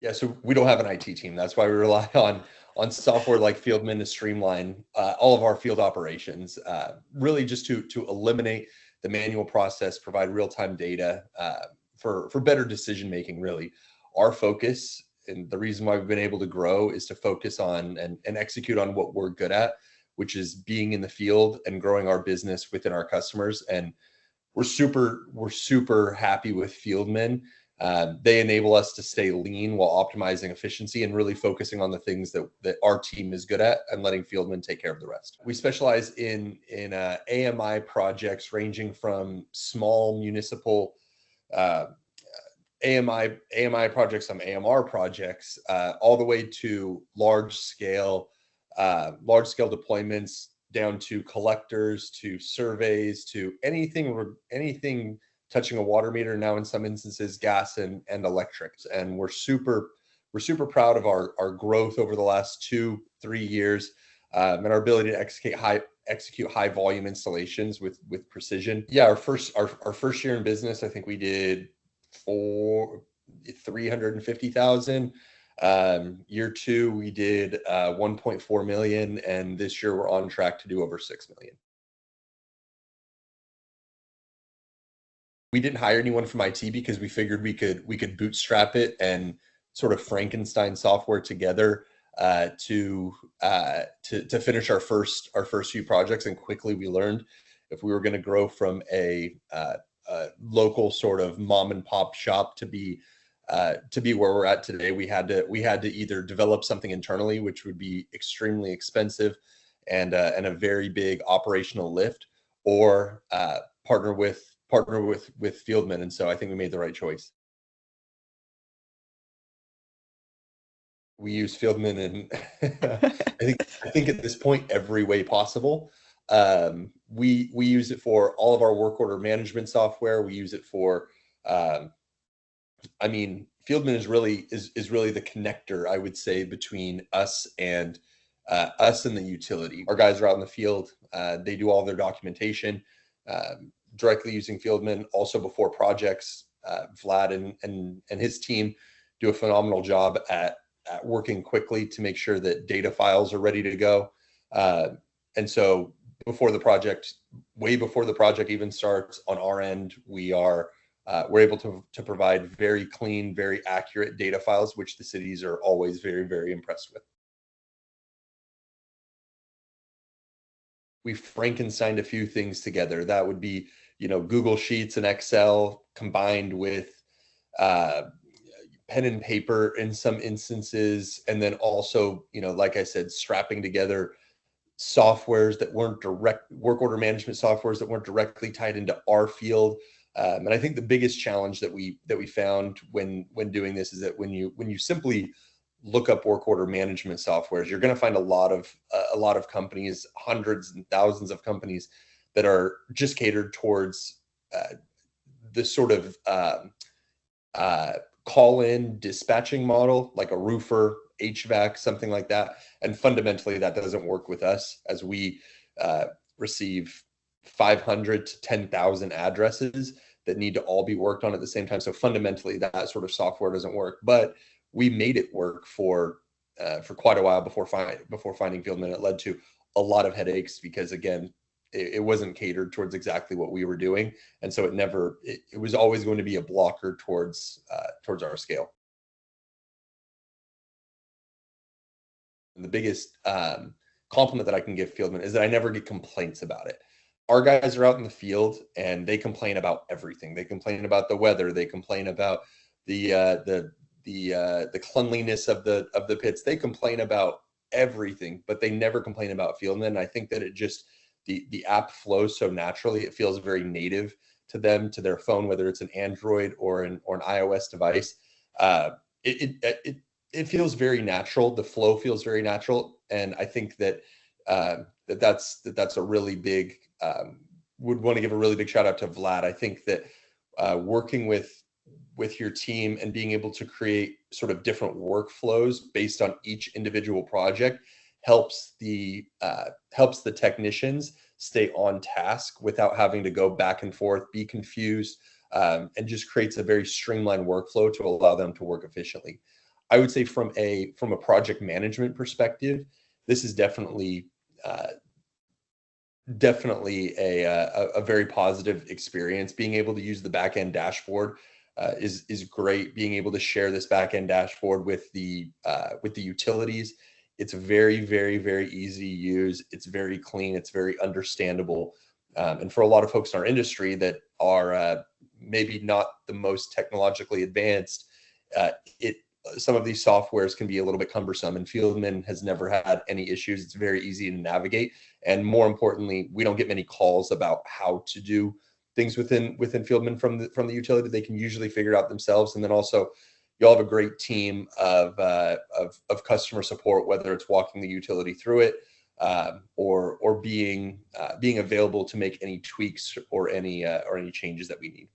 Yeah, so we don't have an IT team. That's why we rely on software like Fieldman to streamline all of our field operations, really just to eliminate the manual process, provide real-time data for better decision making. Really, our focus and the reason why we've been able to grow is to focus on and execute on what we're good at, which is being in the field and growing our business within our customers. And we're super happy with Fieldman. They enable us to stay lean while optimizing efficiency and really focusing on the things that our team is good at and letting Fieldman take care of the rest. We specialize in AMI projects ranging from small municipal AMI projects, some AMR projects, all the way to large scale deployments, down to collectors, to surveys, to anything touching a water meter, now in some instances gas and electrics. And we're super proud of our growth over the last 2-3 years, and our ability to execute high volume installations with precision. Yeah, our first year in business, I think we did $350,000. Year 2 we did 1.4 million, and this year we're on track to do over 6 million. We didn't hire anyone from IT because we figured we could bootstrap it and sort of Frankenstein software together to finish our first few projects. And quickly we learned if we were going to grow from a local sort of mom and pop shop to be where we're at today, we had to either develop something internally, which would be extremely expensive and a very big operational lift, or partner with Fieldman. And so I think we made the right choice. We use Fieldman in I think at this point every way possible. We use it for all of our work order management software. We use it for Fieldman is really the connector, I would say, between us and the utility. Our guys are out in the field. They do all their documentation directly using Fieldman. Also before projects, Vlad and his team do a phenomenal job at working quickly to make sure that data files are ready to go. And so way before the project even starts on our end, we're able to provide very clean, very accurate data files, which the cities are always very, very impressed with. We Frankensteined a few things together. That would be, Google Sheets and Excel combined with pen and paper in some instances. And then also, like I said, strapping together softwares that weren't work order management softwares that weren't directly tied into our field. And I think the biggest challenge that we found when doing this is that when you simply look up work order management softwares, you're going to find a lot of companies, hundreds and thousands of companies that are just catered towards this sort of call-in dispatching model, like a roofer, HVAC, something like that. And fundamentally, that doesn't work with us, as we receive 500 to 10,000 addresses that need to all be worked on at the same time. So fundamentally, that sort of software doesn't work. But we made it work for quite a while before finding Fieldman. It led to a lot of headaches because, again, it wasn't catered towards exactly what we were doing, and so it was always going to be a blocker towards our scale. And the biggest compliment that I can give Fieldman is that I never get complaints about it. Our guys are out in the field and they complain about everything. They complain about the weather. They complain about the cleanliness of the pits. They complain about everything, but they never complain about Fieldman. I think that the app flows so naturally. It feels very native to them, to their phone, whether it's an Android or an iOS device. It feels very natural. The flow feels very natural, and I think that's a really big. Would want to give a really big shout out to Vlad. I think that working with your team and being able to create sort of different workflows based on each individual project helps the technicians stay on task without having to go back and forth, be confused, and just creates a very streamlined workflow to allow them to work efficiently. I would say from a project management perspective, this is definitely a very positive experience. Being able to use the back end dashboard is great. Being able to share this back end dashboard with the utilities, it's very, very, very easy to use. It's very clean. It's very understandable. And for a lot of folks in our industry that are maybe not the most technologically advanced, it some of these softwares can be a little bit cumbersome, and Fieldman has never had any issues. It's very easy to navigate. And more importantly, we don't get many calls about how to do things within Fieldman from the utility. They can usually figure it out themselves. And then also, you all have a great team of customer support, whether it's walking the utility through it, or being available to make any tweaks or any changes that we need.